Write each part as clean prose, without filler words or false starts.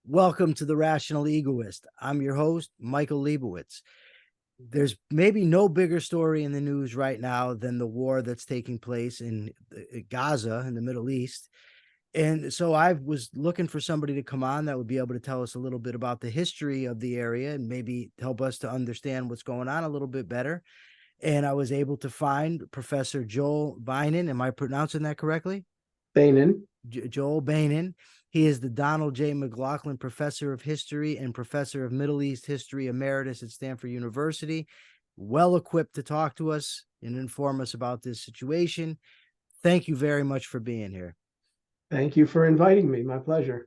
Welcome to the Rational Egoist. I'm your host, Michael Liebowitz. There's maybe no bigger story in the news right now than the war that's taking place in Gaza in the Middle East. And so I was looking for somebody to come on that would be able to tell us a little bit about the history of the area and maybe help us to understand what's going on a little bit better. And I was able to find Professor Joel Beinin. Am I pronouncing that correctly? Beinin. Joel Beinin. He is the Donald J. McLachlan Professor of History and Professor of Middle East History Emeritus at Stanford University. Well equipped to talk to us and inform us about this situation. Thank you very much for being here. Thank you for inviting me. My pleasure.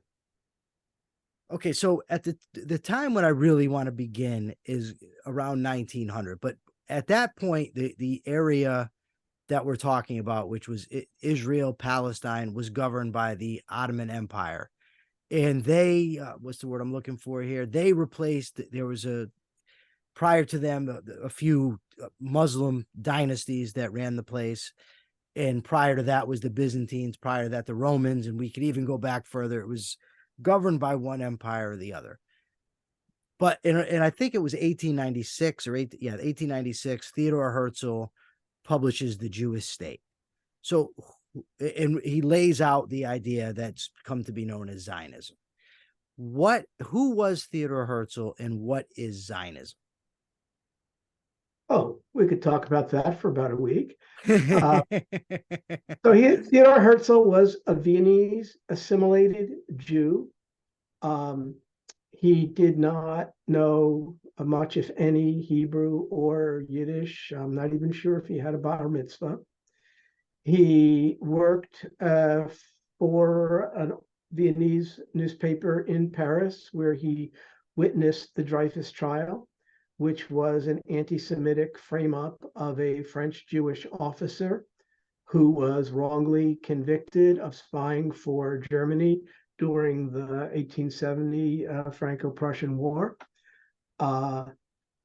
Okay, so at the time when I really want to begin is around 1900, but at that point, the area that we're talking about, which was Israel, Palestine, was governed by the Ottoman Empire. And they, what's the word I'm looking for here? They replaced, there was prior to them, a few Muslim dynasties that ran the place. And prior to that was the Byzantines, prior to that, the Romans. And we could even go back further. It was governed by one empire or the other. But, and I think it was 1896 or 1896, Theodor Herzl publishes The Jewish State. So, and he lays out the idea that's come to be known as Zionism. Who was Theodor Herzl and what is Zionism? Oh, we could talk about that for about a week. So Theodor Herzl was a Viennese assimilated Jew. He did not know much, if any, Hebrew or Yiddish. I'm not even sure if he had a bar mitzvah. He worked for a Viennese newspaper in Paris, where he witnessed the Dreyfus trial, which was an anti-Semitic frame-up of a French Jewish officer who was wrongly convicted of spying for Germany during the 1870 Franco-Prussian War.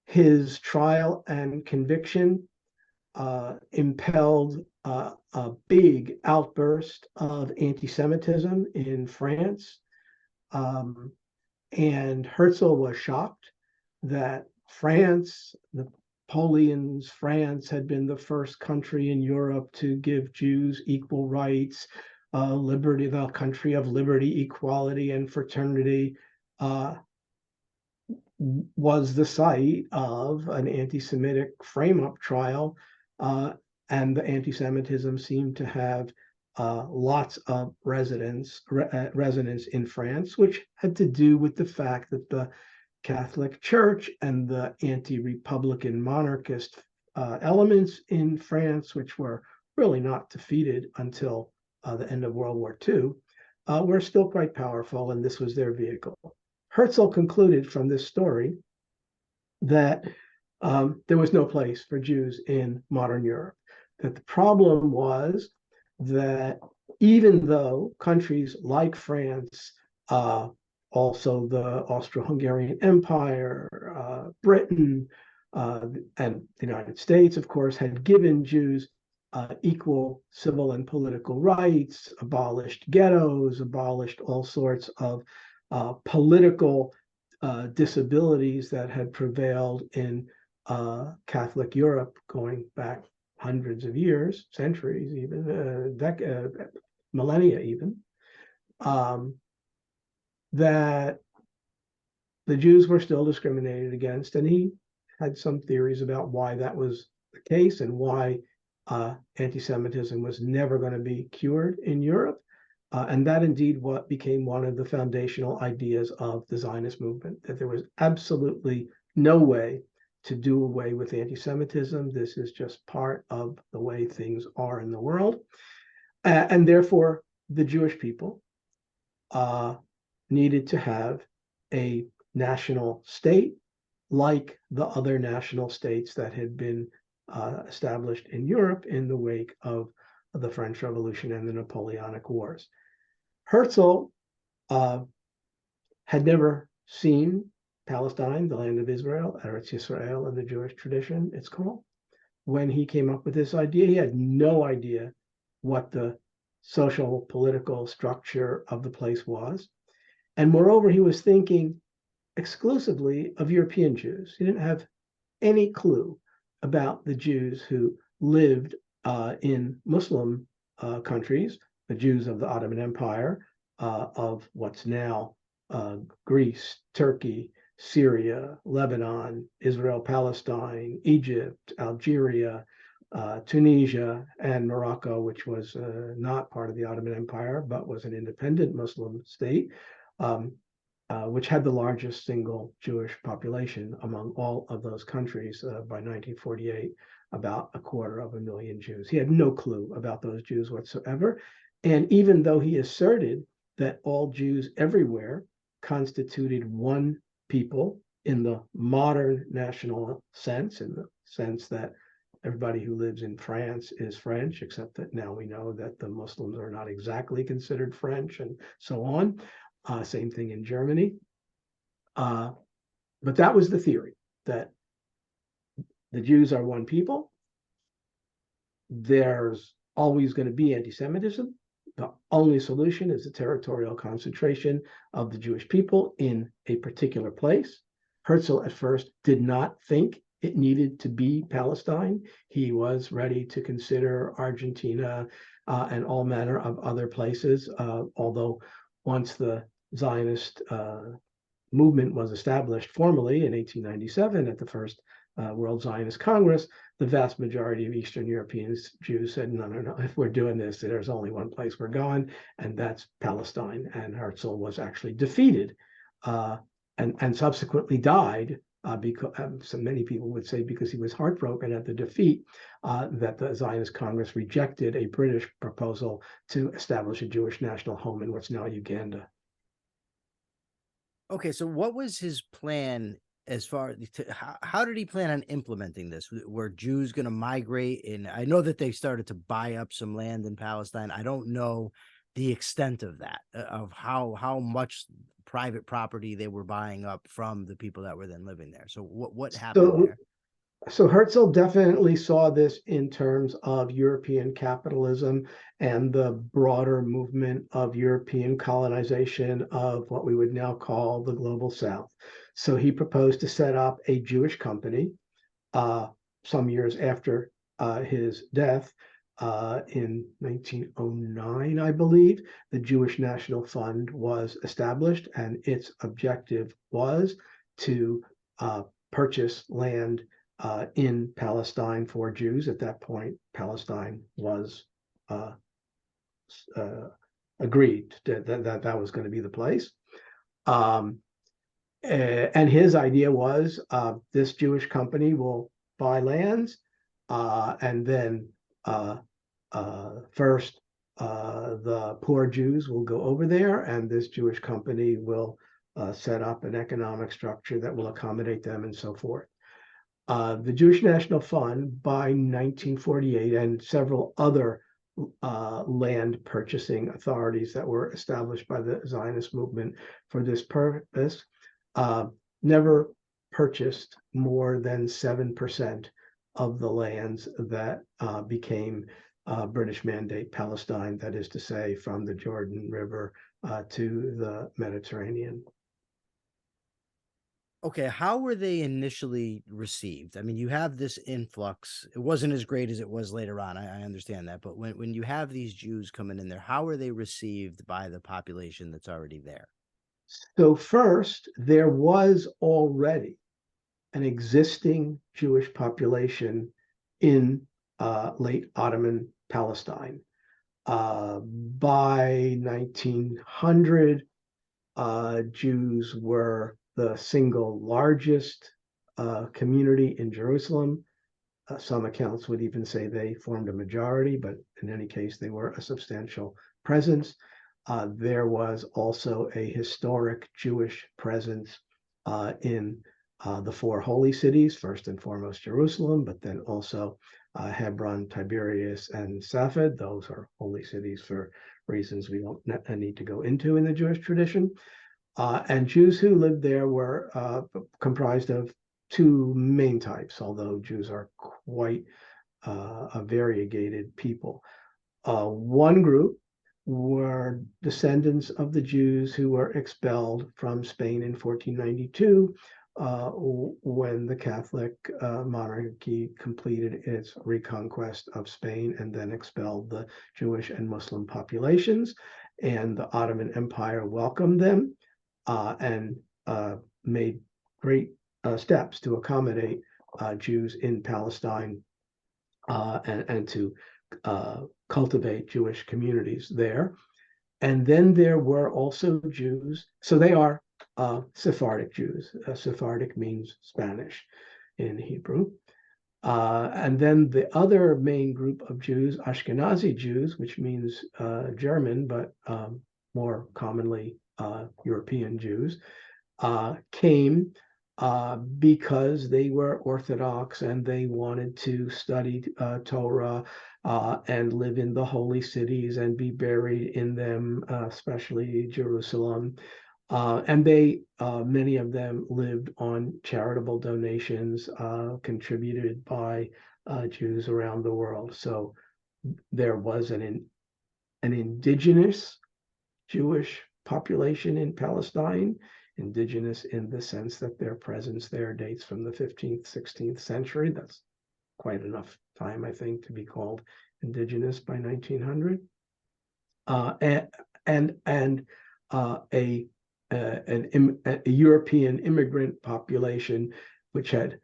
His trial and conviction impelled a big outburst of anti-Semitism in France. And Herzl was shocked that France, Napoleon's France, had been the first country in Europe to give Jews equal rights, liberty, the country of liberty, equality, and fraternity, was the site of an anti-Semitic frame-up trial, and the anti-Semitism seemed to have lots of resonance in France, which had to do with the fact that the Catholic Church and the anti-Republican monarchist elements in France, which were really not defeated until the end of World War II, were still quite powerful, and this was their vehicle. Herzl concluded from this story that there was no place for Jews in modern Europe, that the problem was that even though countries like France, also the Austro-Hungarian Empire, Britain, and the United States, of course, had given Jews equal civil and political rights, abolished ghettos, abolished all sorts of political disabilities that had prevailed in Catholic Europe going back hundreds of years, centuries, even millennia, even, that the Jews were still discriminated against. And he had some theories about why that was the case and why anti-Semitism was never going to be cured in Europe. And that indeed what became one of the foundational ideas of the Zionist movement, that there was absolutely no way to do away with anti-Semitism. This is just part of the way things are in the world. And therefore, the Jewish people needed to have a national state like the other national states that had been established in Europe in the wake of the French Revolution and the Napoleonic Wars. Herzl had never seen Palestine, the land of Israel, Eretz Yisrael in the Jewish tradition, it's called. When he came up with this idea, he had no idea what the social, political structure of the place was. And moreover, he was thinking exclusively of European Jews. He didn't have any clue about the Jews who lived in Muslim countries, the Jews of the Ottoman Empire, of what's now Greece, Turkey, Syria, Lebanon, Israel, Palestine, Egypt, Algeria, Tunisia, and Morocco, which was not part of the Ottoman Empire, but was an independent Muslim state, which had the largest single Jewish population among all of those countries by 1948, about 250,000 Jews. He had no clue about those Jews whatsoever. And even though he asserted that all Jews everywhere constituted one people in the modern national sense, in the sense that everybody who lives in France is French, except that now we know that the Muslims are not exactly considered French and so on. Same thing in Germany. But that was the theory, that the Jews are one people. There's always going to be anti-Semitism. The only solution is the territorial concentration of the Jewish people in a particular place. Herzl at first did not think it needed to be Palestine. He was ready to consider Argentina and all manner of other places, although once the Zionist movement was established formally in 1897 at the first World Zionist Congress, the vast majority of Eastern European Jews said, no, no, no, if we're doing this, there's only one place we're going, and that's Palestine. And Herzl was actually defeated and subsequently died because so many people would say because he was heartbroken at the defeat, that the Zionist Congress rejected a British proposal to establish a Jewish national home in what's now Uganda. Okay, so what was his plan as far to how did he plan on implementing this? Were Jews going to migrate? And I know that they started to buy up some land in Palestine. I don't know the extent of that, of how much private property they were buying up from the people that were then living there. So what happened there? So Herzl definitely saw this in terms of European capitalism and the broader movement of European colonization of what we would now call the Global South. So he proposed to set up a Jewish company some years after his death in 1909, I believe. The Jewish National Fund was established, and its objective was to purchase land in Palestine for Jews. At that point, Palestine was agreed that was going to be the place. And his idea was this Jewish company will buy lands, and then first the poor Jews will go over there, and this Jewish company will set up an economic structure that will accommodate them and so forth. The Jewish National Fund by 1948 and several other land purchasing authorities that were established by the Zionist movement for this purpose never purchased more than 7% of the lands that became British Mandate Palestine, that is to say, from the Jordan River to the Mediterranean. Okay, how were they initially received? I mean, you have this influx. It wasn't as great as it was later on. I understand that. But when you have these Jews coming in there, how are they received by the population that's already there? So first, there was already an existing Jewish population in late Ottoman Palestine. By 1900, Jews were the single largest community in Jerusalem. Some accounts would even say they formed a majority, but in any case, they were a substantial presence. There was also a historic Jewish presence in the four holy cities, first and foremost Jerusalem, but then also Hebron, Tiberias, and Safed. Those are holy cities for reasons we don't need to go into in the Jewish tradition. And Jews who lived there were comprised of two main types, although Jews are quite a variegated people. One group were descendants of the Jews who were expelled from Spain in 1492, when the Catholic monarchy completed its reconquest of Spain and then expelled the Jewish and Muslim populations. And the Ottoman Empire welcomed them and made great steps to accommodate Jews in Palestine and to cultivate Jewish communities there. And then there were also Jews, so they are Sephardic Jews. Sephardic means Spanish in Hebrew. And then the other main group of Jews, Ashkenazi Jews, which means German, but more commonly European Jews, came because they were Orthodox and they wanted to study Torah and live in the holy cities and be buried in them, especially Jerusalem. And many of them lived on charitable donations contributed by Jews around the world. So there was an indigenous Jewish population in Palestine, indigenous in the sense that their presence there dates from the 15th, 16th century. That's quite enough time, I think, to be called indigenous by 1900. And a European immigrant population, which had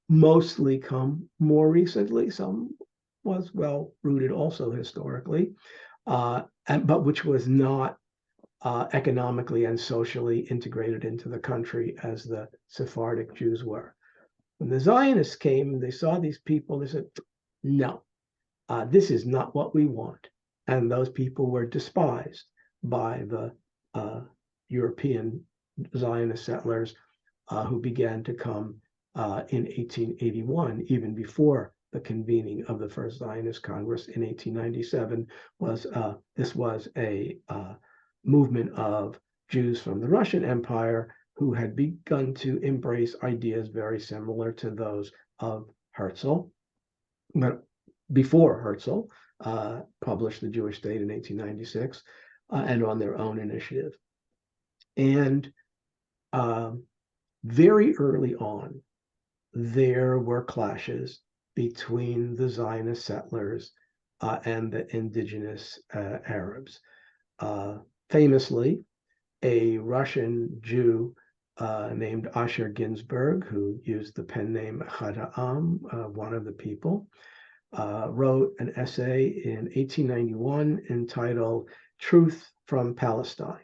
mostly come more recently. Some was well rooted also historically, but which was not economically and socially integrated into the country as the Sephardic Jews were. When the Zionists came, they saw these people, they said, no, this is not what we want. And those people were despised by the European Zionist settlers who began to come in 1881, even before the convening of the first Zionist Congress in 1897. This was a movement of Jews from the Russian Empire who had begun to embrace ideas very similar to those of Herzl, but before Herzl published The Jewish State in 1896 and on their own initiative. And very early on, there were clashes between the Zionist settlers and the indigenous Arabs. Famously, a Russian Jew named Asher Ginsburg, who used the pen name Echad Ha'am, one of the people, wrote an essay in 1891 entitled Truth from Palestine,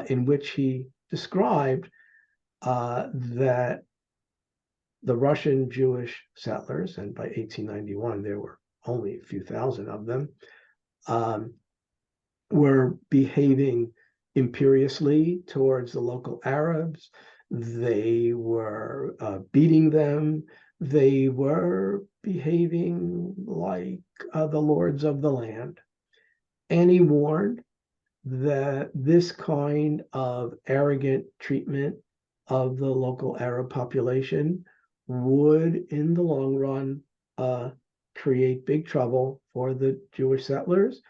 in which he described that the Russian Jewish settlers, and by 1891 there were only a few thousand of them, were behaving imperiously towards the local Arabs. They were beating them. They were behaving like the lords of the land. And he warned that this kind of arrogant treatment of the local Arab population would, in the long run, create big trouble for the Jewish settlers,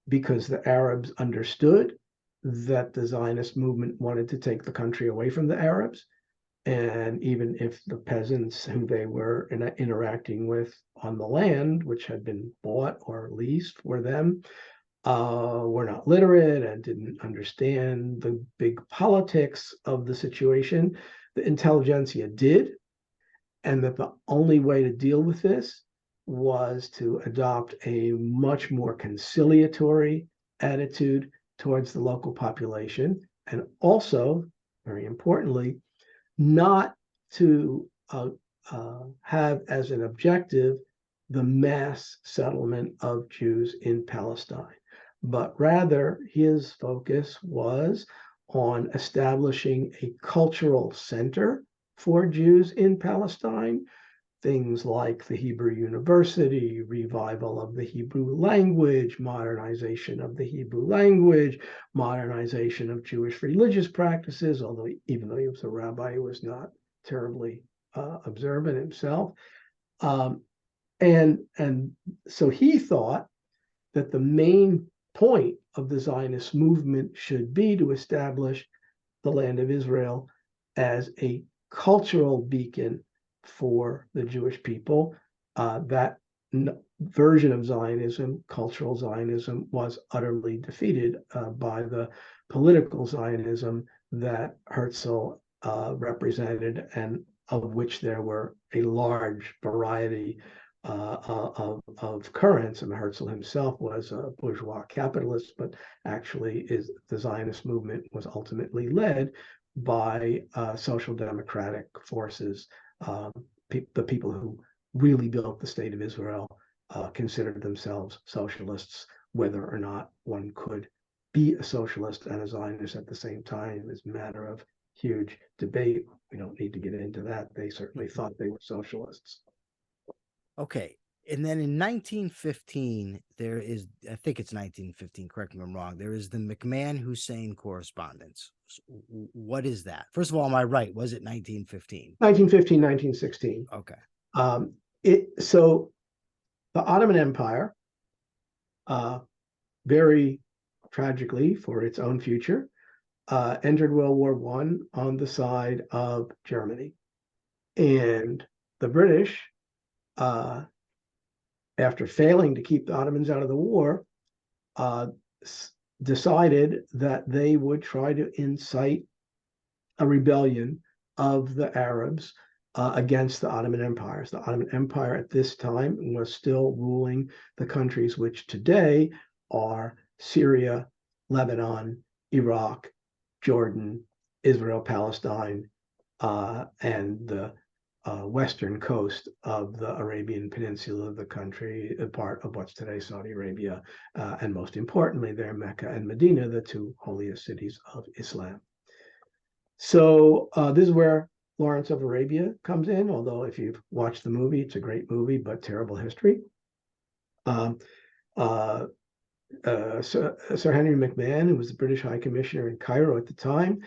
because the Arabs understood that the Zionist movement wanted to take the country away from the Arabs. And even if the peasants who they were interacting with on the land, which had been bought or leased for them, were not literate and didn't understand the big politics of the situation, the intelligentsia did, and that the only way to deal with this was to adopt a much more conciliatory attitude towards the local population, and also, very importantly, not to have as an objective the mass settlement of Jews in Palestine, but rather his focus was on establishing a cultural center for Jews in Palestine, things like the Hebrew University, revival of the Hebrew language, modernization of the Hebrew language, modernization of Jewish religious practices, although even though he was a rabbi, he was not terribly observant himself. And so he thought that the main point of the Zionist movement should be to establish the land of Israel as a cultural beacon for the Jewish people. That version of Zionism, cultural Zionism, was utterly defeated by the political Zionism that Herzl represented, and of which there were a large variety of currents. And Herzl himself was a bourgeois capitalist, but actually the Zionist movement was ultimately led by social democratic forces. The people who really built the state of Israel considered themselves socialists. Whether or not one could be a socialist and a Zionist at the same time is a matter of huge debate. We don't need to get into that. They certainly thought they were socialists. Okay. And then in 1915, there is, I think it's 1915, correct me if I'm wrong, there is the McMahon Hussein correspondence. So what is that? First of all, am I right? Was it 1915? 1915, 1916. Okay. So the Ottoman Empire, very tragically for its own future, entered World War I on the side of Germany. And the British, after failing to keep the Ottomans out of the war, decided that they would try to incite a rebellion of the Arabs against the Ottoman Empire. So the Ottoman Empire at this time was still ruling the countries which today are Syria, Lebanon, Iraq, Jordan, Israel, Palestine, and the western coast of the Arabian Peninsula, the country, a part of what's today Saudi Arabia, and most importantly, there Mecca and Medina, the two holiest cities of Islam. So this is where Lawrence of Arabia comes in, although if you've watched the movie, it's a great movie, but terrible history. Sir Henry McMahon, who was the British High Commissioner in Cairo at the time,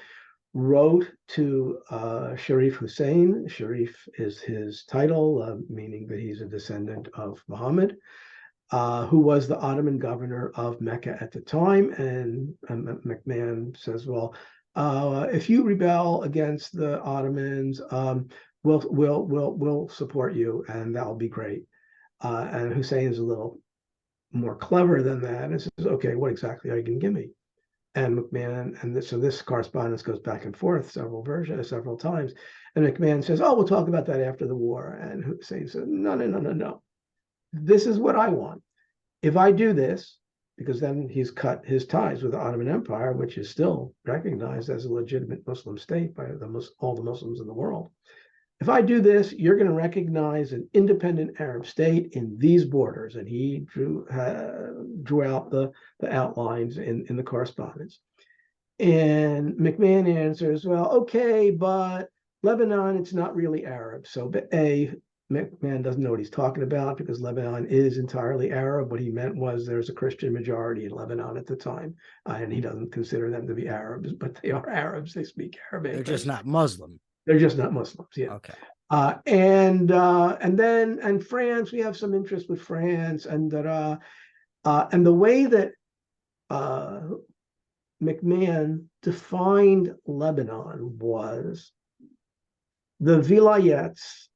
wrote to Sharif Hussein. Sharif is his title, meaning that he's a descendant of Muhammad, who was the Ottoman governor of Mecca at the time. And McMahon says, well, if you rebel against the Ottomans, we'll support you, and that'll be great. And Hussein is a little more clever than that, and says, okay, what exactly are you going to give me? And McMahon, and so this correspondence goes back and forth several times. And McMahon says, oh, we'll talk about that after the war. And Hussein says, no. This is what I want. If I do this, because then he's cut his ties with the Ottoman Empire, which is still recognized as a legitimate Muslim state by all the Muslims in the world. If I do this, you're going to recognize an independent Arab state in these borders. And he drew out the outlines in the correspondence. And McMahon answers, well, okay, but Lebanon, it's not really Arab. So McMahon doesn't know what he's talking about, because Lebanon is entirely Arab. What he meant was there's a Christian majority in Lebanon at the time, and he doesn't consider them to be Arabs, but they are Arabs. They speak Arabic. They're just not Muslim. They're just not Muslims. Yeah. Okay. And France, we have some interest with France, and the way that McMahon defined Lebanon was the vilayets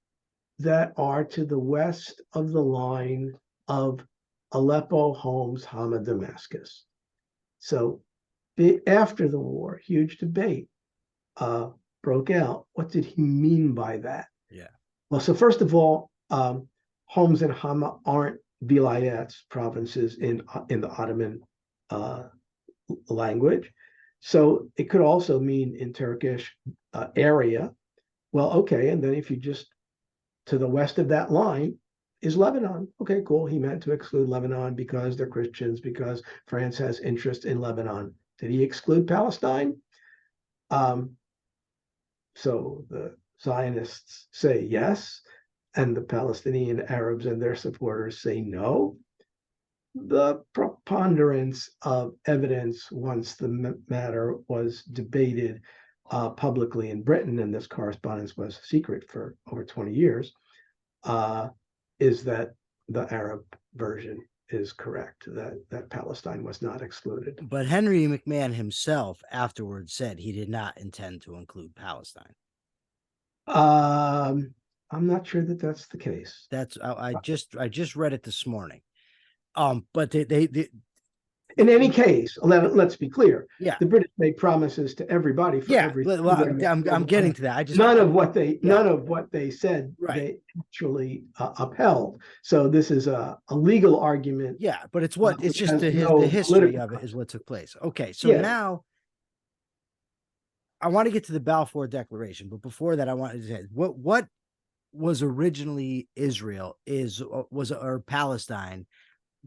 that are to the west of the line of Aleppo, Homs, Hama, Damascus. So after the war, huge debate broke out. What did he mean by that? Yeah. Well, so first of all, Homs and Hama aren't vilayets, provinces in the Ottoman language. So it could also mean in Turkish area. Well, okay, and then if you just to the west of that line is Lebanon. Okay, cool. He meant to exclude Lebanon because they're Christians, because France has interest in Lebanon. Did he exclude Palestine? So the Zionists say yes, and the Palestinian Arabs and their supporters say no. The preponderance of evidence, once the matter was debated publicly in Britain, and this correspondence was secret for over 20 years, is that the Arab version is correct, that Palestine was not excluded. But Henry McMahon himself afterwards said he did not intend to include Palestine. I'm not sure that that's the case. That's I just read it this morning. But they in any case, let's be clear. Yeah, the British made promises to everybody for everything. Well, I'm getting to that. None of what they said they actually upheld. So this is a legal argument. Yeah, but it's just the history of it is what took place. Okay, so now I want to get to the Balfour Declaration, but before that, I wanted to say what was originally Israel or Palestine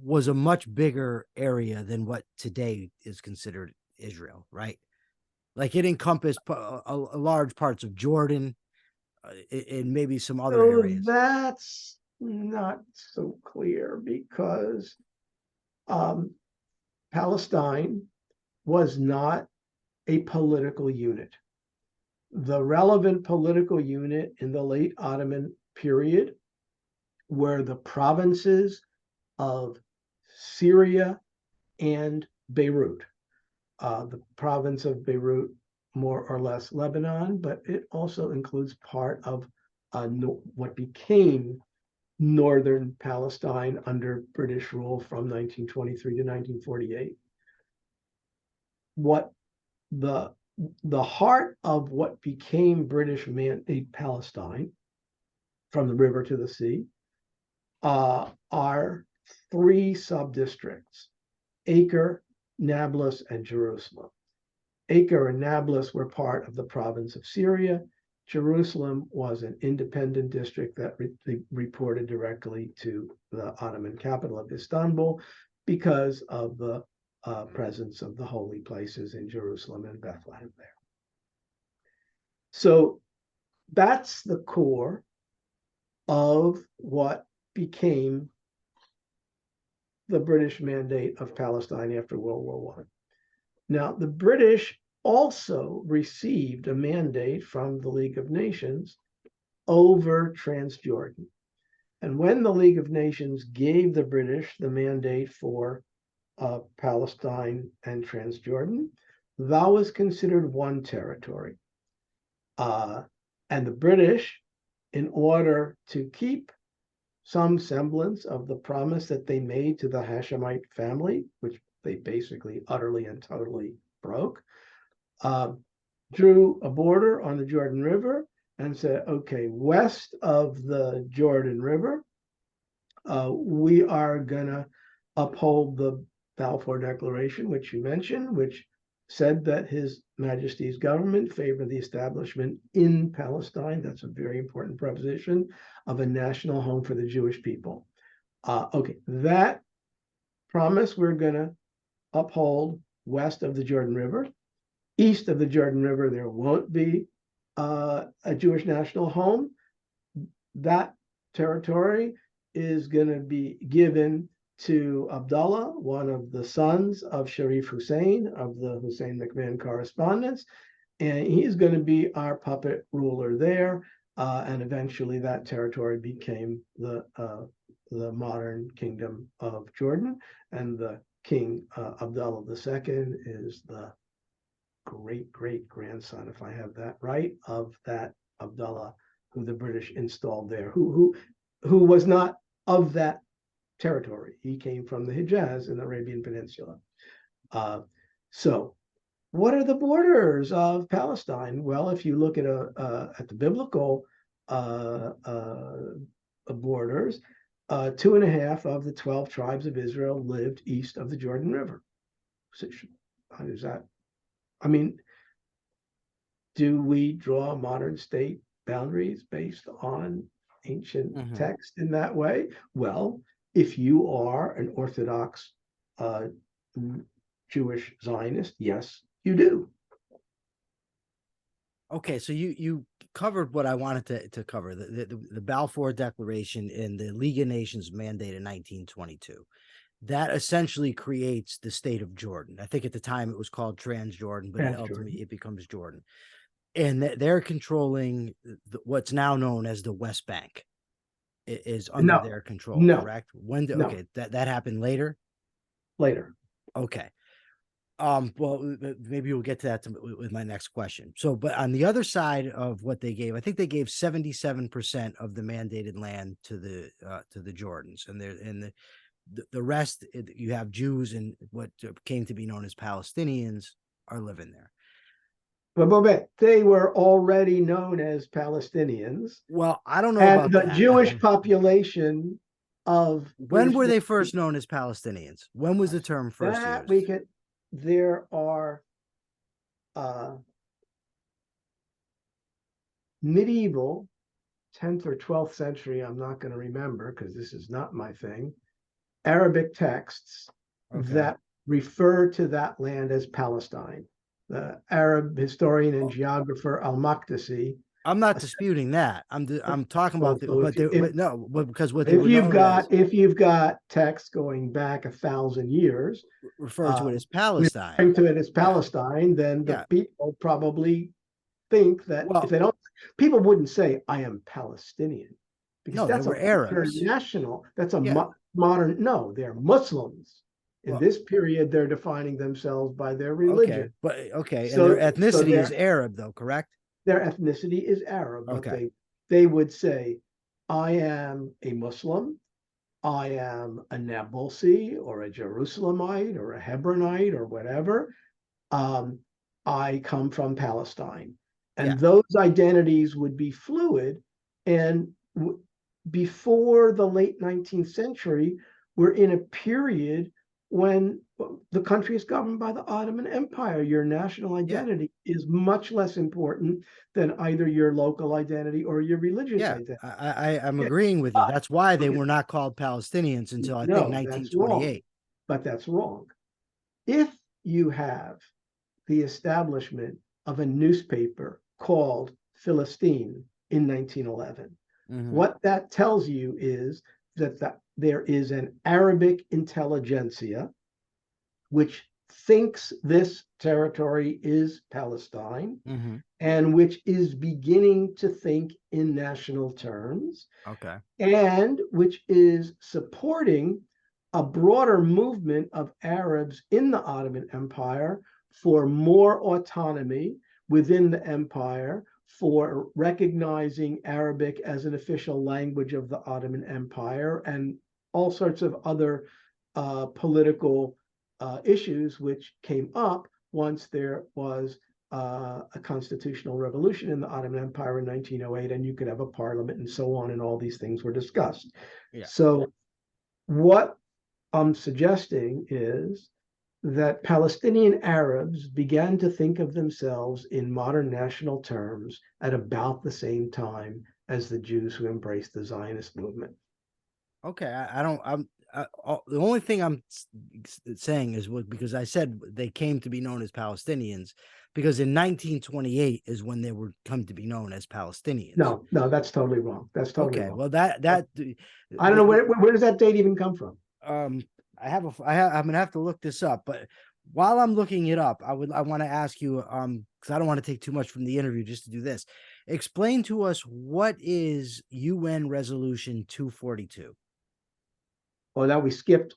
was a much bigger area than what today is considered Israel, right? Like it encompassed a large parts of Jordan and maybe some other areas. That's not so clear because Palestine was not a political unit. The relevant political unit in the late Ottoman period were the provinces of Syria and Beirut. The province of Beirut, more or less Lebanon, but it also includes part of what became northern Palestine under British rule from 1923 to 1948. What the heart of what became British Mandate Palestine, from the river to the sea, are three sub-districts: Acre, Nablus, and Jerusalem. Acre and Nablus were part of the province of Syria. Jerusalem was an independent district that reported directly to the Ottoman capital of Istanbul because of the presence of the holy places in Jerusalem and Bethlehem there. So that's the core of what became the British Mandate of Palestine after World War I. Now, the British also received a mandate from the League of Nations over Transjordan. And when the League of Nations gave the British the mandate for Palestine and Transjordan, that was considered one territory. And the British, in order to keep some semblance of the promise that they made to the Hashemite family, which they basically utterly and totally broke, drew a border on the Jordan River and said, okay, west of the Jordan River, we are going to uphold the Balfour Declaration, which you mentioned, which said that His Majesty's government favored the establishment in Palestine. That's a very important proposition, of a national home for the Jewish people. Okay, that promise we're going to uphold west of the Jordan River. East of the Jordan River, there won't be a Jewish national home. That territory is going to be given to Abdullah, one of the sons of Sharif Hussein of the Hussein-McMahon correspondence, and he's going to be our puppet ruler there. And eventually that territory became the modern kingdom of Jordan, and the king Abdullah II is the great-great-grandson, if I have that right, of that Abdullah who the British installed there, who was not of that territory. He came from the Hijaz in the Arabian Peninsula. So what are the borders of Palestine? Well, if you look at the biblical borders, 2.5 of the 12 tribes of Israel lived east of the Jordan River. So how does that? I mean, do we draw modern state boundaries based on ancient text in that way? Well, if you are an Orthodox Jewish Zionist, yes, you do. Okay, so you covered what I wanted to cover, the Balfour Declaration and the League of Nations mandate in 1922. That essentially creates the state of Jordan. I think at the time it was called Transjordan, but ultimately it becomes Jordan. And they're controlling what's now known as the West Bank. is under No, their control, no, correct? When did, no, okay, that happened later. later. Okay. Well, maybe we'll get to that with my next question. So, but on the other side of what they gave, I think they gave 77% of the mandated land to the Jordans, and the rest, you have Jews and what came to be known as Palestinians are living there. But they were already known as Palestinians, Well, I don't know and about the that. Jewish population of When were they first known as Palestinians? When was the term first that used? we could. There are medieval 10th or 12th century, I'm not going to remember because this is not my thing, Arabic texts that refer to that land as Palestine. The Arab historian and geographer Al-Maqdisi. I'm not disputing that. I'm talking about because what they if were you've known got as, if you've got texts going back 1,000 years refer to it as Palestine. referring to it as Palestine, then the Yeah. people probably think that if they don't, people wouldn't say I am Palestinian because No, they that's were a Arabs. international. That's a modern. No, they're Muslims. In this period, they're defining themselves by their religion. And So, their ethnicity is Arab, though, correct? Their ethnicity is Arab, but Okay. they would say, I am a Muslim, I am a Nabulsi or a Jerusalemite or a Hebronite or whatever. I come from Palestine. And those identities would be fluid. And before the late 19th century, we're in a period when the country is governed by the Ottoman Empire. Your national identity is much less important than either your local identity or your religious identity. I'm agreeing with you. That's why they were not called Palestinians until I think 1928. But that's wrong. If you have the establishment of a newspaper called Philistine in 1911, what that tells you is that there is an Arabic intelligentsia which thinks this territory is Palestine and which is beginning to think in national terms. And which is supporting a broader movement of Arabs in the Ottoman Empire for more autonomy within the empire, for recognizing Arabic as an official language of the Ottoman Empire, and all sorts of other political issues which came up once there was a constitutional revolution in the Ottoman Empire in 1908, and you could have a parliament and so on, and all these things were discussed. So what I'm suggesting is that Palestinian Arabs began to think of themselves in modern national terms at about the same time as the Jews who embraced the Zionist movement. The only thing I'm saying is because I said they came to be known as Palestinians, because in 1928 is when they were come to be known as Palestinians. No, that's totally wrong. That's totally wrong. Well, I don't know where does that date even come from? I'm gonna have to look this up, but while I'm looking it up, I want to ask you, because I don't want to take too much from the interview just to do this. Explain to us, what is UN Resolution 242? Well, that we skipped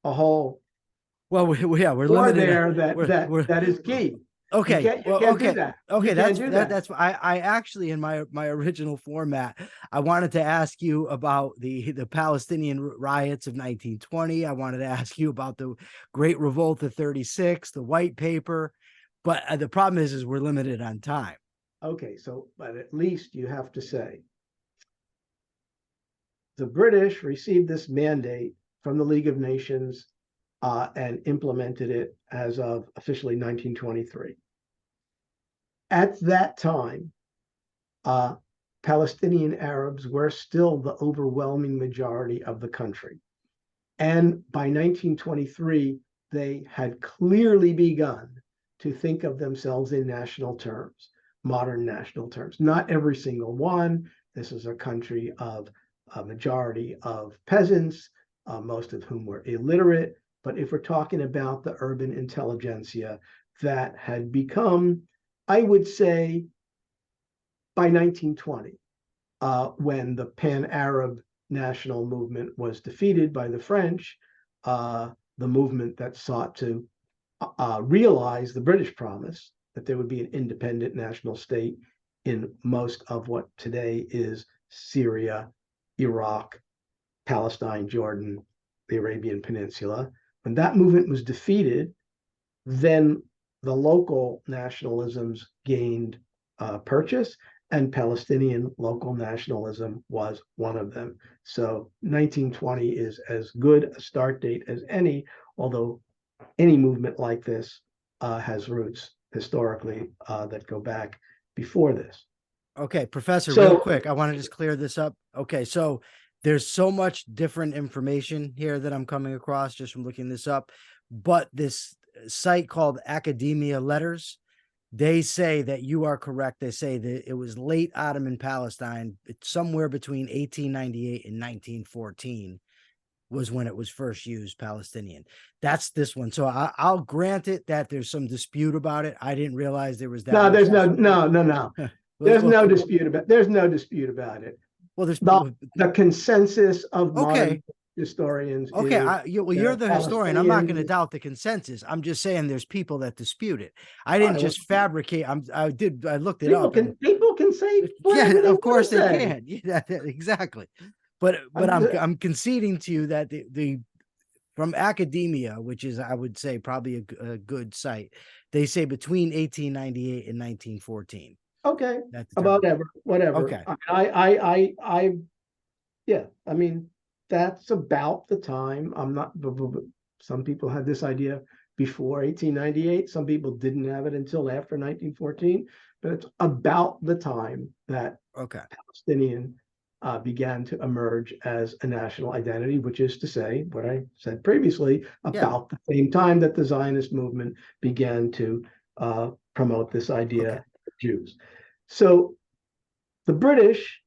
a whole. Well, we're limited there. That is key. Okay. You can't do that. Okay, that's I actually, in my original format, I wanted to ask you about the Palestinian riots of 1920. I wanted to ask you about the Great Revolt of 36, the White Paper, but the problem is we're limited on time. Okay, so but at least you have to say the British received this mandate from the League of Nations and implemented it as of officially 1923. At that time, Palestinian Arabs were still the overwhelming majority of the country. And by 1923, they had clearly begun to think of themselves in national terms, modern national terms. Not every single one. This is a country of a majority of peasants, most of whom were illiterate. But if we're talking about the urban intelligentsia that had become, I would say, by 1920, when the Pan-Arab national movement was defeated by the French, the movement that sought to realize the British promise that there would be an independent national state in most of what today is Syria, Iraq, Palestine, Jordan, the Arabian Peninsula. When that movement was defeated, then the local nationalisms gained purchase, and Palestinian local nationalism was one of them. So 1920 is as good a start date as any, although any movement like this has roots historically that go back before this. Okay, Professor, So, real quick, I want to just clear this up. Okay, so there's so much different information here that I'm coming across just from looking this up, but this site called Academia Letters, they say that you are correct. They say that it was late Ottoman Palestine, somewhere between 1898 and 1914 was when it was first used, Palestinian. That's this one. So I'll grant it that there's some dispute about it. I didn't realize there was that. no, there's dispute. no. There's no dispute about it. Well, there's the consensus of modern okay. historians. Okay, you're the historian. I'm not going to doubt the consensus. I'm just saying there's people that dispute it. I didn't just fabricate. I looked it up. People can say, yeah, of course they can. Yeah, exactly. But I'm conceding to you that the from academia, which is, I would say, probably a good site, they say between 1898 and 1914. Okay, whatever. Okay. Yeah, I mean, that's about the time. I'm not, some people had this idea before 1898. Some people didn't have it until after 1914, but it's about the time that Palestinian began to emerge as a national identity, which is to say, what I said previously, about the same time that the Zionist movement began to promote this idea of Jews. So the British,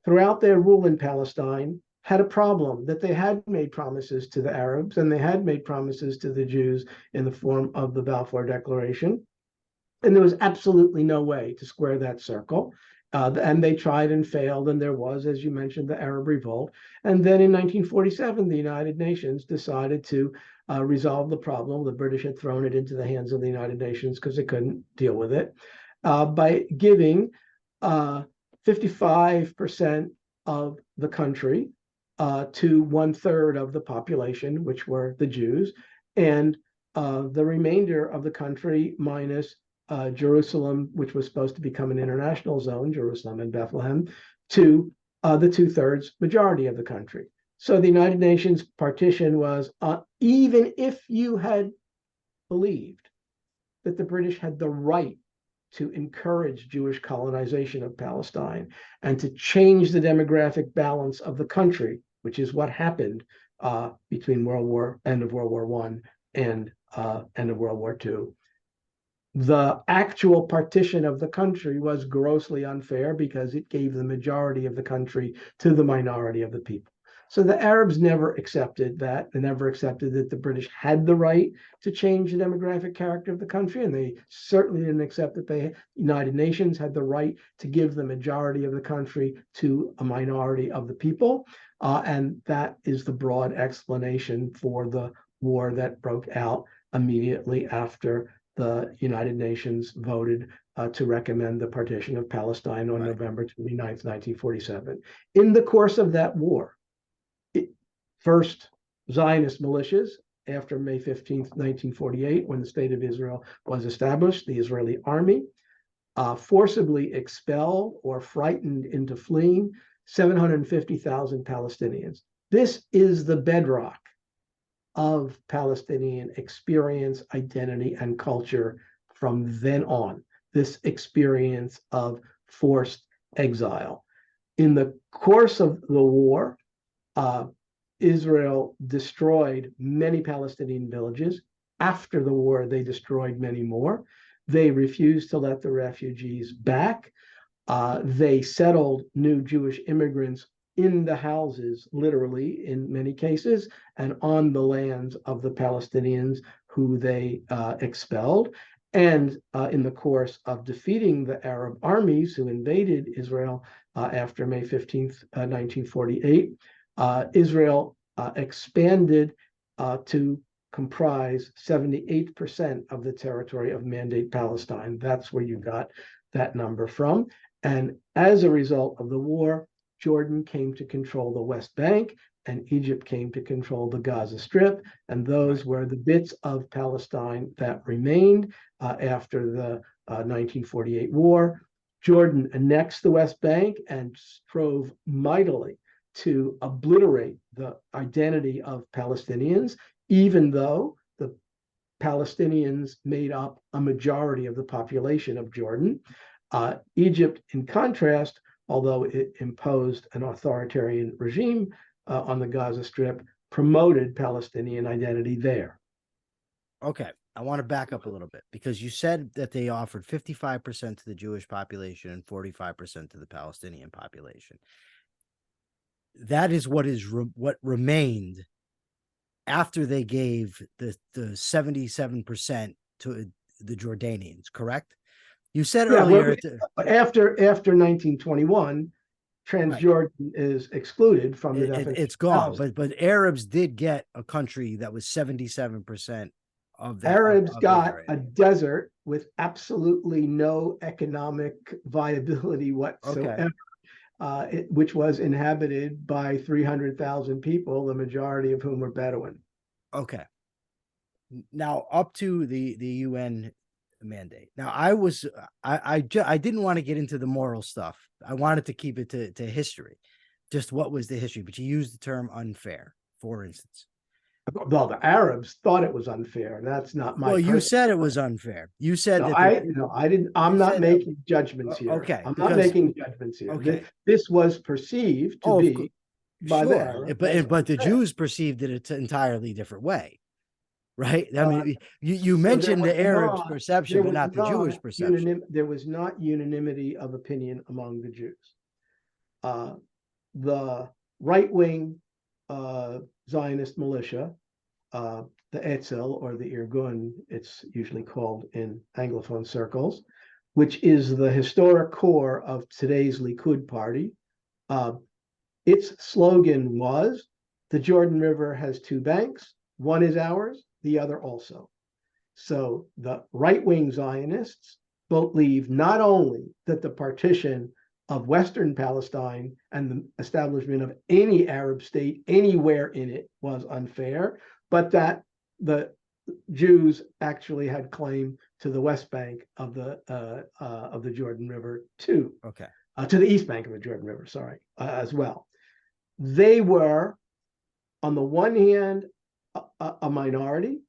throughout their rule in Palestine, had a problem that they had made promises to the Arabs and they had made promises to the Jews in the form of the Balfour Declaration. And there was absolutely no way to square that circle. And they tried and failed. And there was, as you mentioned, the Arab Revolt. And then in 1947, the United Nations decided to resolve the problem. The British had thrown it into the hands of the United Nations because they couldn't deal with it by giving 55% of the country to 1/3 of the population, which were the Jews, and the remainder of the country minus Jerusalem, which was supposed to become an international zone, Jerusalem and Bethlehem, to the 2/3 majority of the country. So the United Nations partition was, even if you had believed that the British had the right to encourage Jewish colonization of Palestine and to change the demographic balance of the country, which is what happened between end of World War I and end of World War II. The actual partition of the country was grossly unfair because it gave the majority of the country to the minority of the people. So the Arabs never accepted that. They never accepted that the British had the right to change the demographic character of the country. And they certainly didn't accept that the United Nations had the right to give the majority of the country to a minority of the people. And that is the broad explanation for the war that broke out immediately after the United Nations voted to recommend the partition of Palestine on November 29th, 1947. In the course of that war, first Zionist militias, after May 15th, 1948, when the State of Israel was established, the Israeli army forcibly expelled or frightened into fleeing 750,000 Palestinians. This is the bedrock of Palestinian experience, identity, and culture from then on, this experience of forced exile. In the course of the war, Israel destroyed many Palestinian villages. After the war, they destroyed many more. They refused to let the refugees back. They settled new Jewish immigrants in the houses, literally, in many cases, and on the lands of the Palestinians who they expelled. And in the course of defeating the Arab armies who invaded Israel after May 15th, 1948, Israel expanded to comprise 78% of the territory of Mandate Palestine. That's where you got that number from. And as a result of the war, Jordan came to control the West Bank and Egypt came to control the Gaza Strip. And those were the bits of Palestine that remained after the 1948 war. Jordan annexed the West Bank and strove mightily to obliterate the identity of Palestinians, even though the Palestinians made up a majority of the population of Jordan. Egypt, in contrast, although it imposed an authoritarian regime on the Gaza Strip, promoted Palestinian identity there. Okay, I want to back up a little bit because you said that they offered 55% to the Jewish population and 45% to the Palestinian population. That is what remained after they gave the 77% to the Jordanians, correct? You said earlier after 1921, Transjordan is excluded from the definition. It's gone, but Arabs did get a country that was 77% of that. Arabs got a desert with absolutely no economic viability whatsoever. Which was inhabited by 300,000 people, the majority of whom were Bedouin. Okay. Now up to the UN mandate. Now I didn't want to get into the moral stuff. I wanted to keep it to history. Just what was the history? But you used the term unfair, for instance. Well, the Arabs thought it was unfair. That's not my. Well, you said it was unfair. You said that. I didn't. I'm not making judgments here. Okay, I'm not making judgments here. Okay, this was perceived to be by the Arabs, but the Jews perceived it an entirely different way, right? I mean, you mentioned the Arabs' perception, but not the Jewish perception. There was not unanimity of opinion among the Jews. The right-wing Zionist militia, the Herzl or the Irgun, it's usually called in Anglophone circles, which is the historic core of today's Likud party. Its slogan was, the Jordan River has two banks, one is ours, the other also. So the right-wing Zionists believe not only that the partition of Western Palestine and the establishment of any Arab state anywhere in it was unfair, but that the Jews actually had claim to the West Bank of the Jordan River too. Okay. To the East Bank of the Jordan River, sorry, as well. They were, on the one hand, a minority.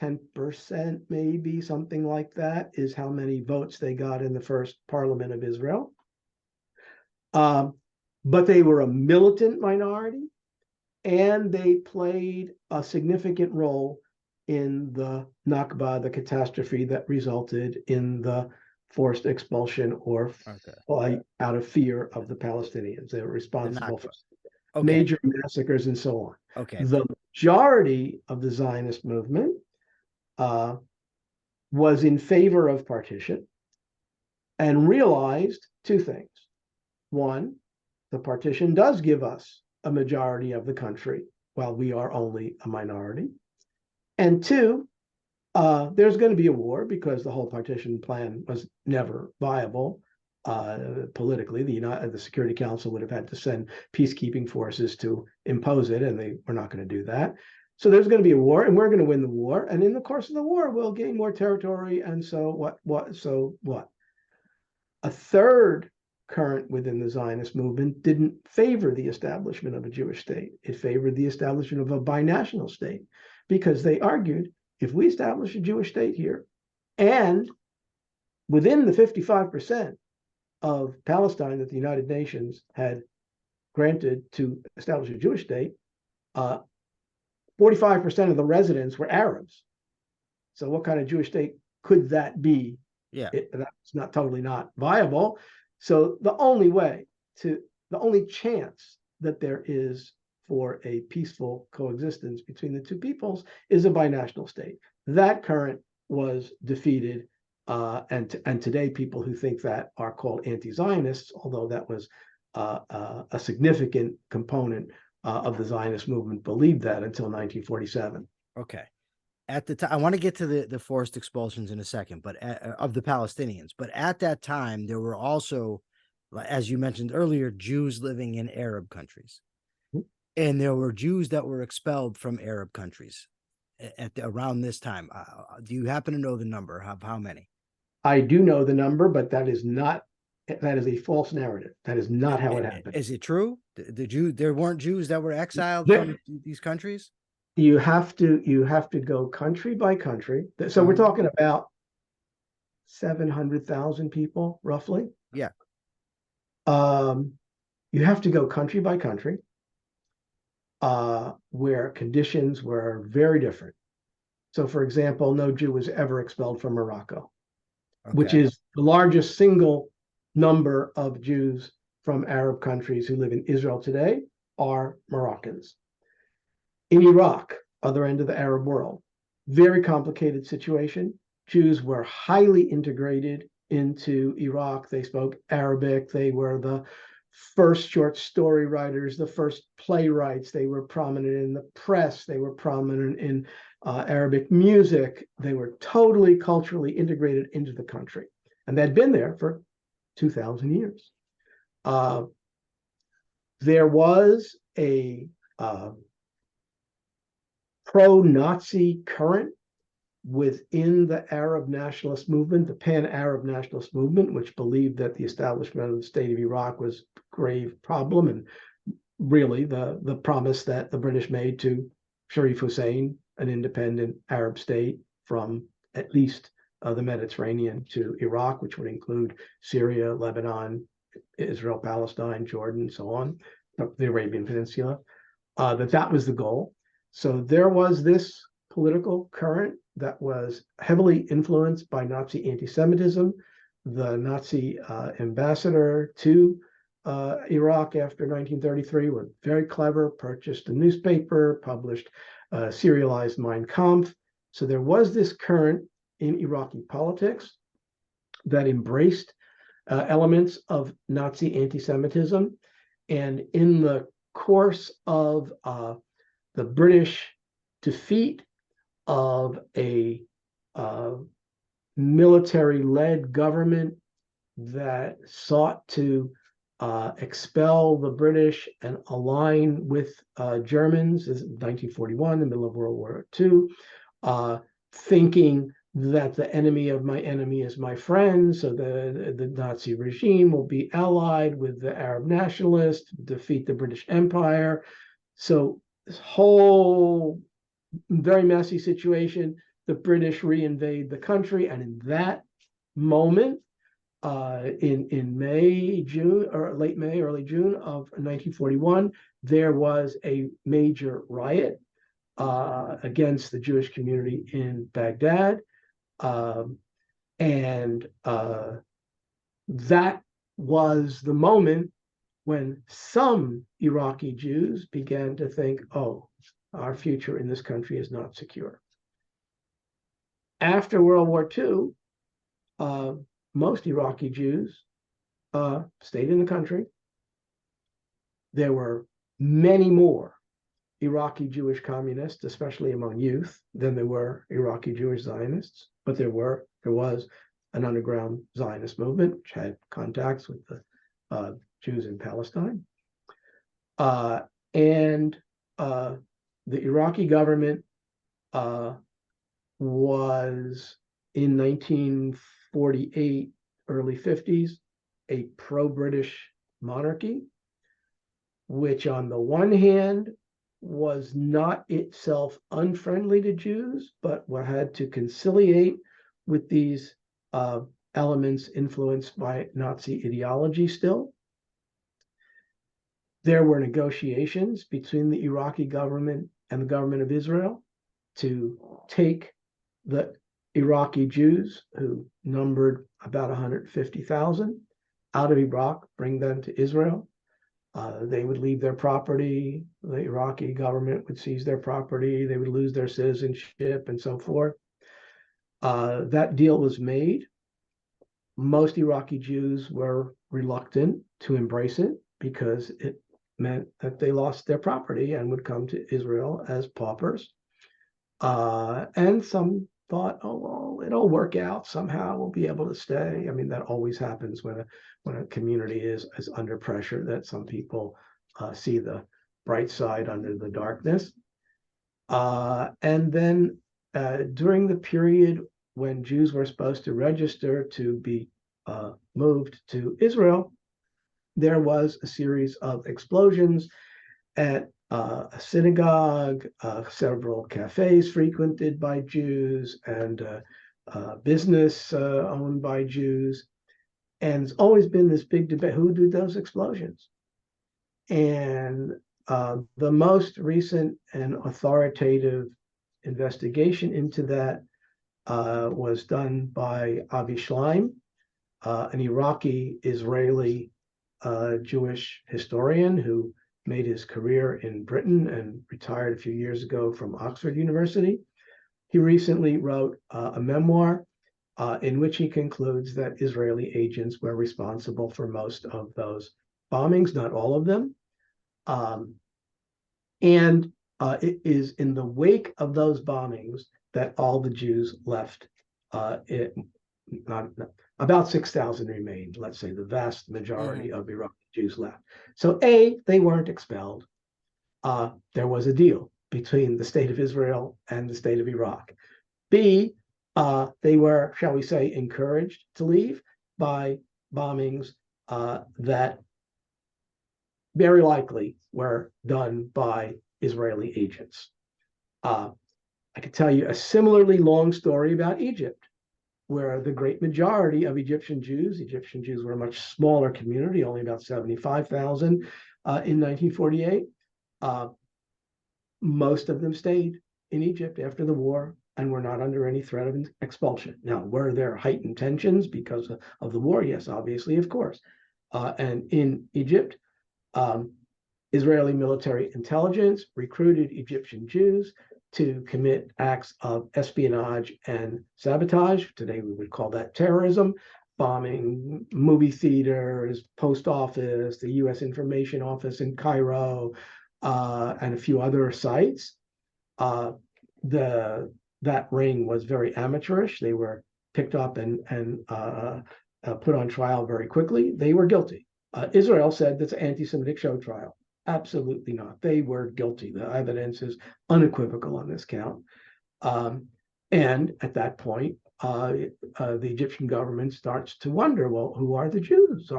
10% maybe, something like that, is how many votes they got in the first Parliament of Israel. But they were a militant minority, and they played a significant role in the Nakba, the catastrophe that resulted in the forced expulsion or flight out of fear of the Palestinians. They were responsible for major massacres and so on. Okay. The majority of the Zionist movement was in favor of partition and realized two things. One, the partition does give us a majority of the country while we are only a minority. And two, there's going to be a war because the whole partition plan was never viable politically. The Security Council would have had to send peacekeeping forces to impose it, and they were not going to do that. So there's going to be a war, and we're going to win the war. And in the course of the war, we'll gain more territory. And so what? A third current within the Zionist movement didn't favor the establishment of a Jewish state. It favored the establishment of a binational state because they argued, if we establish a Jewish state here, and within the 55% of Palestine that the United Nations had granted to establish a Jewish state, 45% of the residents were Arabs. So what kind of Jewish state could that be? Yeah, that's not totally not viable. So the only chance that there is for a peaceful coexistence between the two peoples is a binational state. That current was defeated, and today people who think that are called anti-Zionists, although that was a significant component of the Zionist movement believed that until 1947. Okay. At the time, I want to get to the forced expulsions in a second, but of the Palestinians. But at that time, there were also, as you mentioned earlier, Jews living in Arab countries, and there were Jews that were expelled from Arab countries around this time. Do you happen to know the number of how many? I do know the number, but that is a false narrative. That is not how it happened. Is it true? There weren't Jews that were exiled There, from these countries? you have to go country by country. So we're talking about 700,000 people, roughly. Yeah. You have to go country by country, where conditions were very different. So, for example, no Jew was ever expelled from Morocco, which is the largest single number of Jews from Arab countries who live in Israel today are Moroccans. In Iraq, other end of the Arab world, very complicated situation. Jews were highly integrated into Iraq. They spoke Arabic. They were the first short story writers, the first playwrights. They were prominent in the press. They were prominent in Arabic music. They were totally culturally integrated into the country. And they'd been there for 2,000 years. There was a pro-Nazi current within the Arab nationalist movement, the pan-Arab nationalist movement, which believed that the establishment of the state of Iraq was a grave problem, and really the promise that the British made to Sharif Hussein, an independent Arab state from at least the Mediterranean to Iraq, which would include Syria, Lebanon, Israel, Palestine, Jordan, so on, the Arabian Peninsula, that was the goal. So there was this political current that was heavily influenced by Nazi anti-Semitism. The Nazi ambassador to Iraq after 1933 was very clever, purchased a newspaper, published serialized Mein Kampf. So there was this current in Iraqi politics that embraced elements of Nazi anti-Semitism. And in the course of the British defeat of a military-led government that sought to expel the British and align with Germans. This is 1941, the middle of World War II, thinking that the enemy of my enemy is my friend, so the Nazi regime will be allied with the Arab nationalists, defeat the British Empire. So this whole very messy situation, the British reinvade the country, and in that moment, in May, June, or late May, early June of 1941, there was a major riot against the Jewish community in Baghdad. And that was the moment when some Iraqi Jews began to think, oh, our future in this country is not secure. After World War II, most Iraqi Jews stayed in the country. There were many more Iraqi Jewish communists, especially among youth, than there were Iraqi Jewish Zionists. But there was an underground Zionist movement which had contacts with the Jews in Palestine. And the Iraqi government was in 1948, early 50s, a pro-British monarchy, which on the one hand was not itself unfriendly to Jews, but had to conciliate with these elements influenced by Nazi ideology still. There were negotiations between the Iraqi government and the government of Israel to take the Iraqi Jews, who numbered about 150,000, out of Iraq, bring them to Israel. They would leave their property. The Iraqi government would seize their property. They would lose their citizenship and so forth. That deal was made. Most Iraqi Jews were reluctant to embrace it because it meant that they lost their property and would come to Israel as paupers. And some thought, oh, well, it'll work out somehow. We'll be able to stay. I mean, that always happens when a community is under pressure, that some people see the bright side under the darkness. And then during the period when Jews were supposed to register to be moved to Israel, there was a series of explosions at a synagogue, several cafes frequented by Jews, and business owned by Jews. And it's always been this big debate, who did those explosions? And the most recent and authoritative investigation into that was done by Avi Shleim, an Iraqi Israeli Jewish historian who made his career in Britain and retired a few years ago from Oxford University. He recently wrote a memoir in which he concludes that Israeli agents were responsible for most of those bombings, not all of them. And it is in the wake of those bombings that all the Jews left. About 6,000 remained, let's say the vast majority of Iraqi Jews left. So A, they weren't expelled. There was a deal between the state of Israel and the state of Iraq. B, they were, shall we say, encouraged to leave by bombings that very likely were done by Israeli agents. I could tell you a similarly long story about Egypt, where the great majority of Egyptian Jews were a much smaller community, only about 75,000 in 1948. Most of them stayed in Egypt after the war and were not under any threat of expulsion. Now, were there heightened tensions because of the war? Yes, obviously, of course. And in Egypt, Israeli military intelligence recruited Egyptian Jews to commit acts of espionage and sabotage. Today, we would call that terrorism, bombing movie theaters, post office, the U.S. Information Office in Cairo, and a few other sites. That ring was very amateurish. They were picked up and put on trial very quickly. They were guilty. Israel said that's an anti-Semitic show trial. Absolutely not. They were guilty. The evidence is unequivocal on this count. And at that point, the Egyptian government starts to wonder, well, who are the Jews?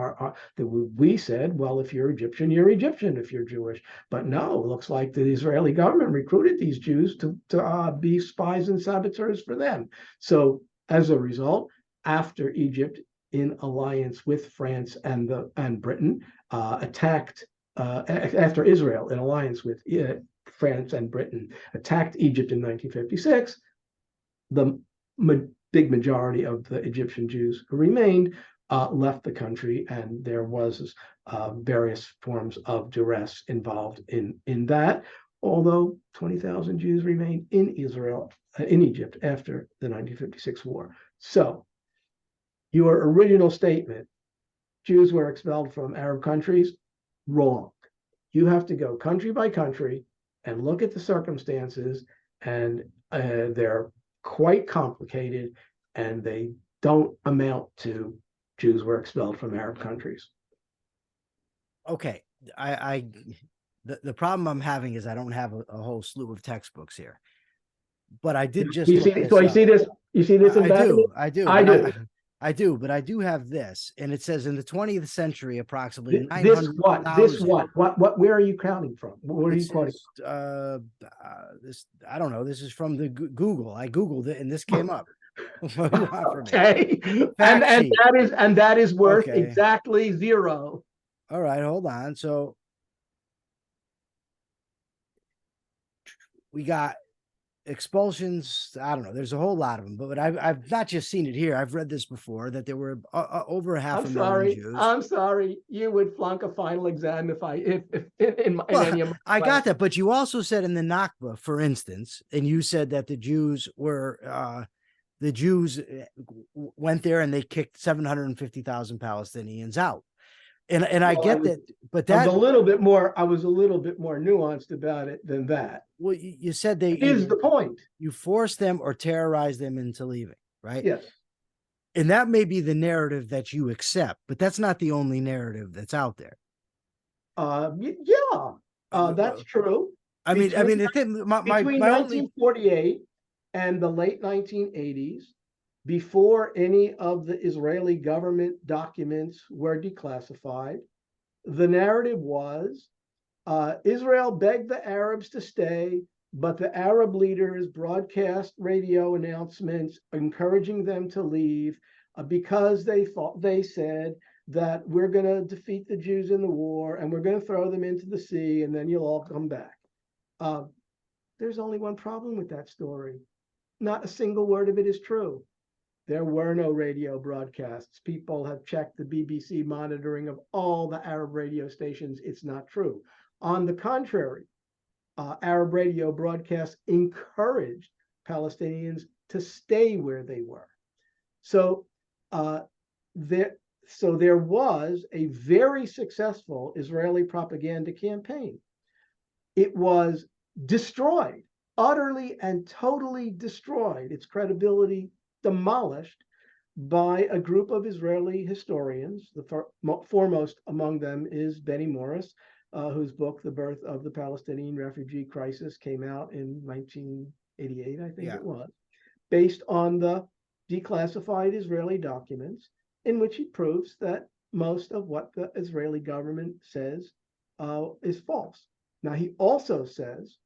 We said, well, if you're Egyptian, you're Egyptian if you're Jewish. But no, it looks like the Israeli government recruited these Jews to be spies and saboteurs for them. So as a result, after Egypt, in alliance with France and Britain, attacked after Israel, in alliance with France and Britain, attacked Egypt in 1956, the big majority of the Egyptian Jews who remained left the country, and there was various forms of duress involved in that. Although 20,000 Jews remained in Egypt after the 1956 war. So, your original statement, Jews were expelled from Arab countries, wrong. You have to go country by country and look at the circumstances, and they're quite complicated, and they don't amount to Jews were expelled from Arab countries. Okay, the problem I'm having is I don't have a whole slew of textbooks here, but I did just. You see this? You see this? I do, but I do have this, and it says in the 20th century, approximately 900,000. What? Where are you counting from? What are you quoting? This, I don't know. This is from the Google. I Googled it, and this came up. Okay, and that is worth exactly 0. All right, hold on. So we got expulsions. I don't know. There's a whole lot of them, but I've not just seen it here. I've read this before, that there were over half a million Jews. I'm sorry. You would flunk a final exam if in any of my I got that, but you also said in the Nakba, for instance, and you said that the Jews went there and they kicked 750,000 Palestinians out. And I Well, get that, but I was that, a little bit more, I was a little bit more nuanced about it than that. well, you said they Is either the point? you force them or terrorize them into leaving, right? Yes. And that may be the narrative that you accept, but that's not the only narrative that's out there. Yeah, that's true. Between the thing, between my only, 1948 and the late 1980s, before any of the Israeli government documents were declassified, the narrative was Israel begged the Arabs to stay, but the Arab leaders broadcast radio announcements encouraging them to leave because they said that we're going to defeat the Jews in the war and we're going to throw them into the sea and then you'll all come back. Uh, there's only one problem with that story. Not a single word of it is true. There were no radio broadcasts. People have checked the BBC monitoring of all the Arab radio stations. It's not true. On the contrary, Arab radio broadcasts encouraged Palestinians to stay where they were. So uh, there, so there was a very successful Israeli propaganda campaign. It was destroyed, utterly and totally destroyed, its credibility demolished by a group of Israeli historians. The foremost among them is Benny Morris, whose book, The Birth of the Palestinian Refugee Crisis, came out in 1988, I think it was, based on the declassified Israeli documents, in which he proves that most of what the Israeli government says is false. Now, he also says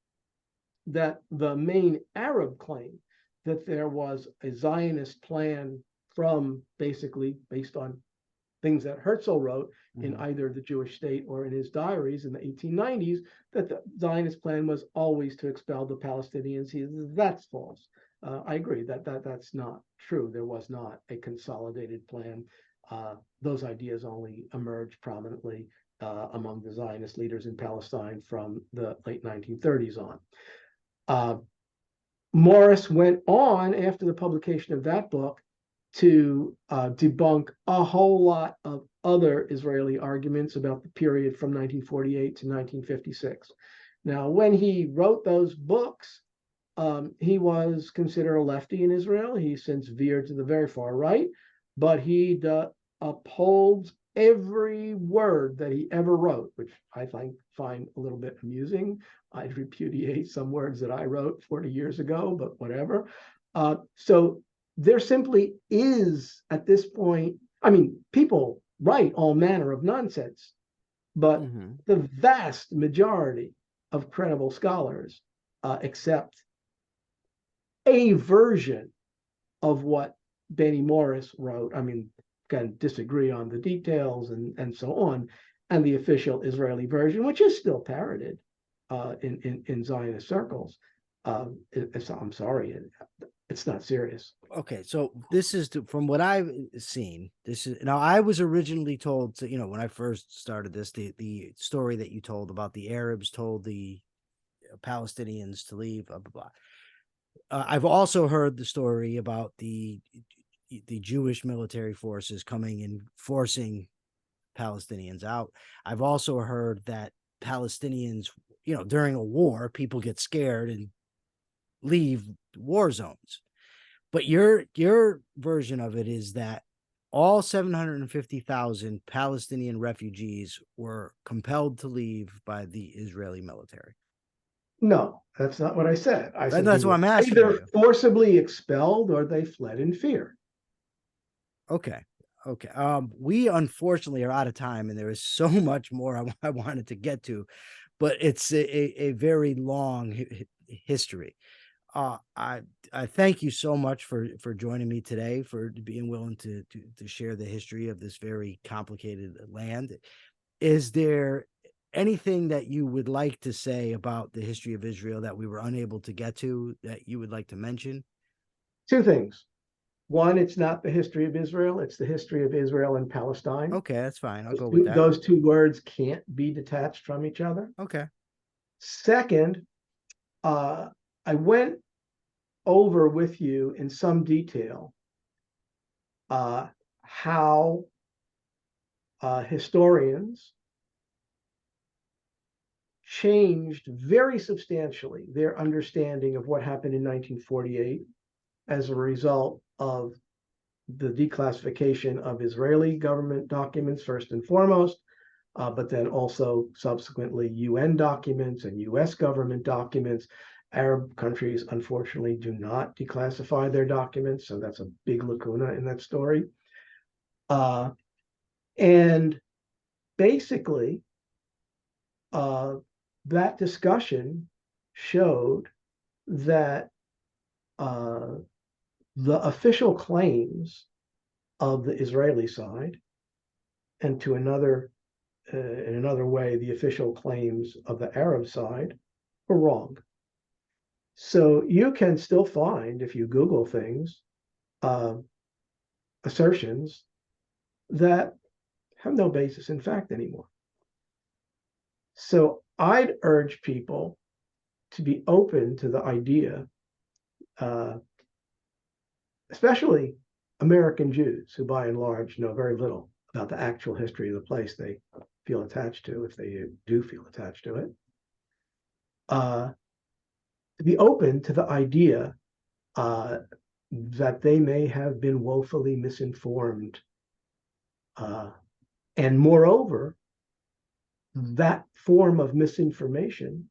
that the main Arab claim that there was a Zionist plan from basically based on things that Herzl wrote in either the Jewish state or in his diaries in the 1890s, that the Zionist plan was always to expel the Palestinians. That's false. I agree that's not true. There was not a consolidated plan. Those ideas only emerged prominently among the Zionist leaders in Palestine from the late 1930s on. Morris went on after the publication of that book to debunk a whole lot of other Israeli arguments about the period from 1948 to 1956. Now, when he wrote those books, he was considered a lefty in Israel. He since veered to the very far right, but he upholds every word that he ever wrote, which I find a little bit amusing. I'd repudiate some words that I wrote 40 years ago, but whatever. So there simply is, at this point, I mean, people write all manner of nonsense, but the vast majority of credible scholars accept a version of what Benny Morris wrote. I mean, can disagree on the details and so on, and the official Israeli version, which is still parroted in Zionist circles. I'm sorry, it's not serious. Okay, so this is from what I've seen. This is now. I was originally told to, when I first started this, the story that you told about the Arabs told the Palestinians to leave. Blah blah blah. I've also heard the story about the Jewish military forces coming and forcing Palestinians out. I've also heard that Palestinians, during a war, people get scared and leave war zones. But your version of it is that all 750,000 Palestinian refugees were compelled to leave by the Israeli military. No, that's not what I said. I said that's what I'm asking. Either forcibly expelled or they fled in fear. Okay. We unfortunately are out of time, and there is so much more I wanted to get to, but it's a very long history. I thank you so much for joining me today, for being willing to share the history of this very complicated land. Is there anything that you would like to say about the history of Israel that we were unable to get to that you would like to mention? Two things. One, it's not the history of Israel, it's the history of Israel and Palestine. Okay, that's fine. I'll go with that. Those two words can't be detached from each other. Okay. Second, I went over with you in some detail how historians changed very substantially their understanding of what happened in 1948 as a result of the declassification of Israeli government documents, first and foremost, but then also subsequently UN documents and US government documents. Arab countries, unfortunately, do not declassify their documents, so that's a big lacuna in that story. And basically, that discussion showed that the official claims of the Israeli side, and to another, in another way, the official claims of the Arab side, were wrong. So you can still find, if you Google things, assertions that have no basis in fact anymore. So I'd urge people to be open to the idea, especially American Jews, who by and large know very little about the actual history of the place they feel attached to, if they do feel attached to it, to be open to the idea that they may have been woefully misinformed. And moreover, that form of misinformation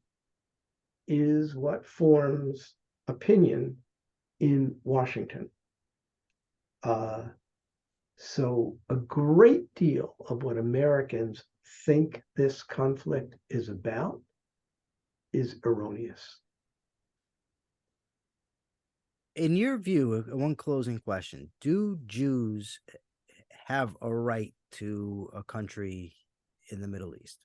is what forms opinion in Washington. So a great deal of what Americans think this conflict is about is erroneous. In your view, one closing question, do Jews have a right to a country in the Middle East?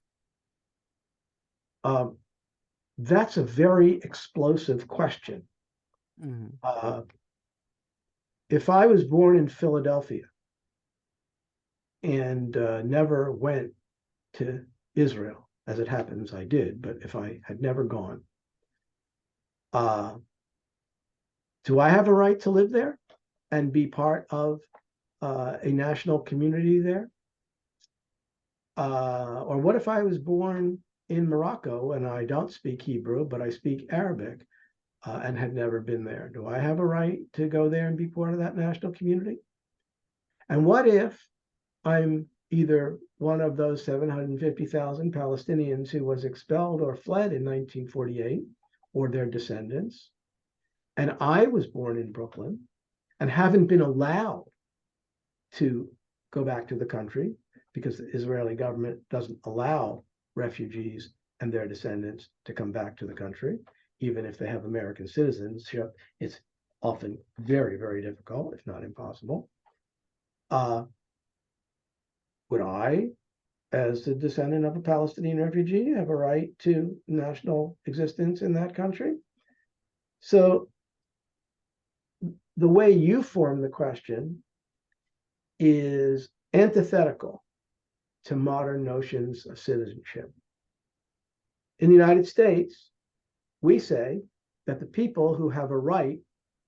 That's a very explosive question. Mm-hmm. If I was born in Philadelphia and never went to Israel, as it happens, I did, but if I had never gone, do I have a right to live there and be part of a national community there? Or what if I was born in Morocco and I don't speak Hebrew, but I speak Arabic and had never been there? Do I have a right to go there and be part of that national community? And what if I'm either one of those 750,000 Palestinians who was expelled or fled in 1948, or their descendants, and I was born in Brooklyn and haven't been allowed to go back to the country because the Israeli government doesn't allow refugees and their descendants to come back to the country, even if they have American citizenship. It's often very, very difficult, if not impossible. Would I, as the descendant of a Palestinian refugee, have a right to national existence in that country? So the way you form the question is antithetical to modern notions of citizenship. In the United States, we say that the people who have a right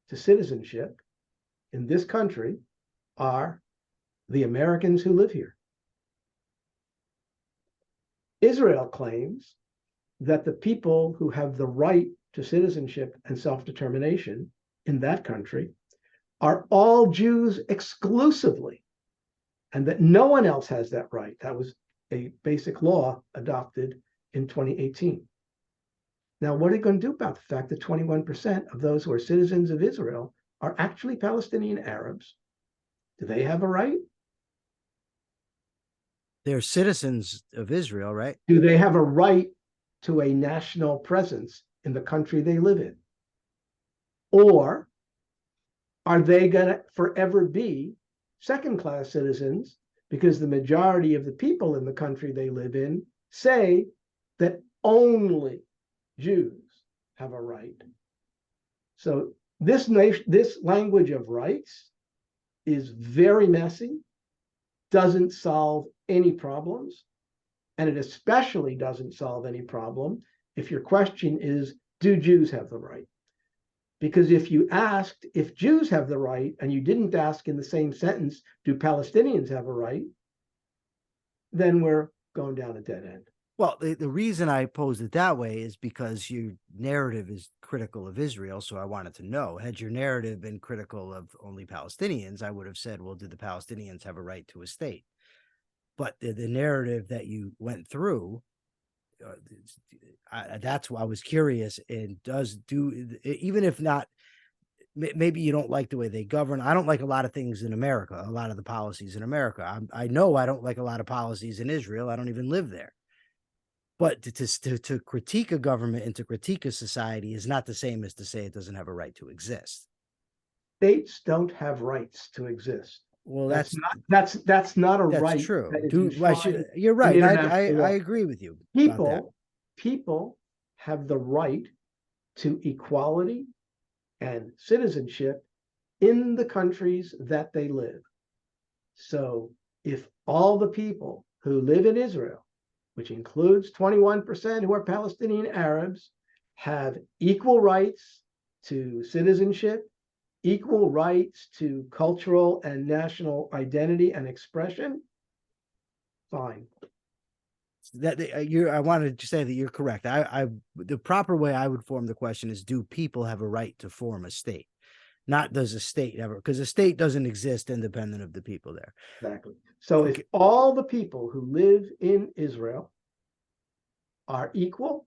to citizenship in this country are the Americans who live here. Israel claims that the people who have the right to citizenship and self-determination in that country are all Jews exclusively, and that no one else has that right. That was a basic law adopted in 2018. Now, what are they going to do about the fact that 21% of those who are citizens of Israel are actually Palestinian Arabs? Do they have a right? They're citizens of Israel, right? Do they have a right to a national presence in the country they live in? Or are they going to forever be second-class citizens because the majority of the people in the country they live in say that only Jews have a right? So this language of rights is very messy, doesn't solve any problems, and it especially doesn't solve any problem if your question is, do Jews have the right? Because if you asked if Jews have the right and you didn't ask in the same sentence, do Palestinians have a right, then we're going down a dead end. Well, the reason I posed it that way is because your narrative is critical of Israel. So I wanted to know, had your narrative been critical of only Palestinians, I would have said, well, do the Palestinians have a right to a state? But the narrative that you went through, that's why I was curious. And even if not, maybe you don't like the way they govern. I don't like a lot of things in America, a lot of the policies in America. I know I don't like a lot of policies in Israel. I don't even live there. But to critique a government and to critique a society is not the same as to say it doesn't have a right to exist. States don't have rights to exist. Well, that's not a right. That's true. You're right. I agree with you. People have the right to equality and citizenship in the countries that they live. So if all the people who live in Israel, which includes 21% who are Palestinian Arabs, have equal rights to citizenship, equal rights to cultural and national identity and expression, fine. I wanted to say that you're correct. The proper way I would form the question is, do people have a right to form a state? Not does a state ever, because a state doesn't exist independent of the people there. Exactly. So if all the people who live in Israel are equal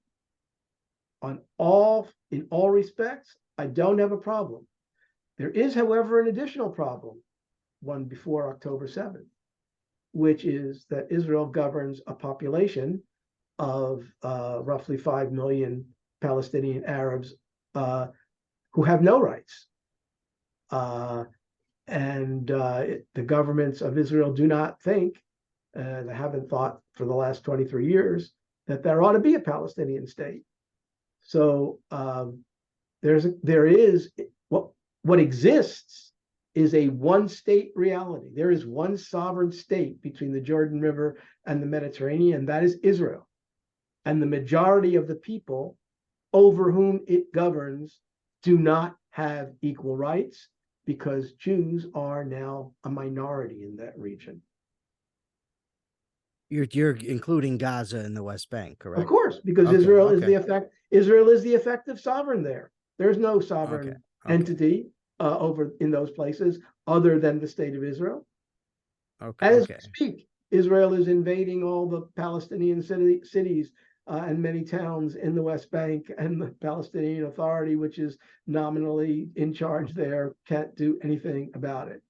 in all respects, I don't have a problem. There is, however, an additional problem, one before October 7th, which is that Israel governs a population of roughly 5 million Palestinian Arabs who have no rights. The governments of Israel do not think, they haven't thought for the last 23 years, that there ought to be a Palestinian state. So what exists is a one-state reality. There is one sovereign state between the Jordan River and the Mediterranean, and that is Israel. And the majority of the people over whom it governs do not have equal rights, because Jews are now a minority in that region. You're including Gaza and the West Bank, correct? Of course, because Israel is the effective sovereign there. There's no sovereign entity over in those places other than the state of Israel. As we speak, Israel is invading all the Palestinian cities and many towns in the West Bank, and the Palestinian Authority, which is nominally in charge there, can't do anything about it.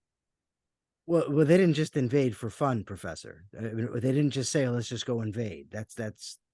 Well, they didn't just invade for fun, Professor. They didn't just say, let's just go invade. That's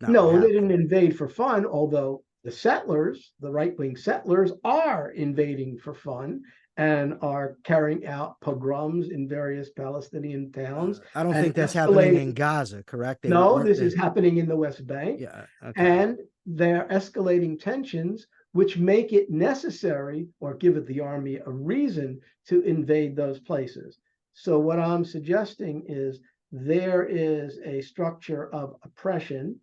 not. No, they didn't invade for fun, although the settlers, the right-wing settlers, are invading for fun and are carrying out pogroms in various Palestinian towns. I don't think that's happening in Gaza, correct? This is happening in the West Bank. Yeah. And they're escalating tensions, which make it necessary, or give the army a reason, to invade those places. So what I'm suggesting is there is a structure of oppression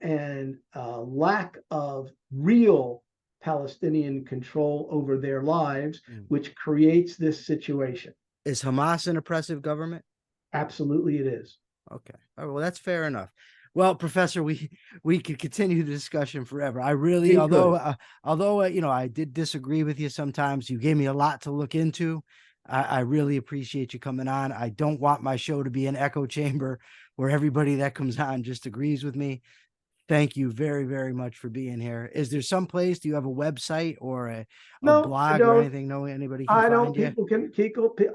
and lack of real Palestinian control over their lives, which creates this situation. Is Hamas an oppressive government? Absolutely it is. Okay. All right, well, that's fair enough. Well, Professor, we could continue the discussion forever. I really, although I did disagree with you sometimes, you gave me a lot to look into. I really appreciate you coming on. I don't want my show to be an echo chamber where everybody that comes on just agrees with me. Thank you very, very much for being here. Is there some place? Do you have a website or a blog or anything? No, anybody can find you?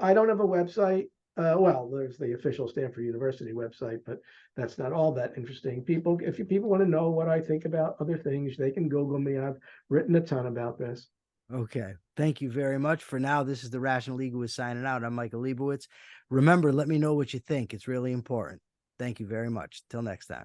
I don't have a website. Well, there's the official Stanford University website, but that's not all that interesting. If people want to know what I think about other things, they can Google me. I've written a ton about this. Okay. Thank you very much. For now, this is the Rational Egoist signing out. I'm Michael Liebowitz. Remember, let me know what you think. It's really important. Thank you very much. Till next time.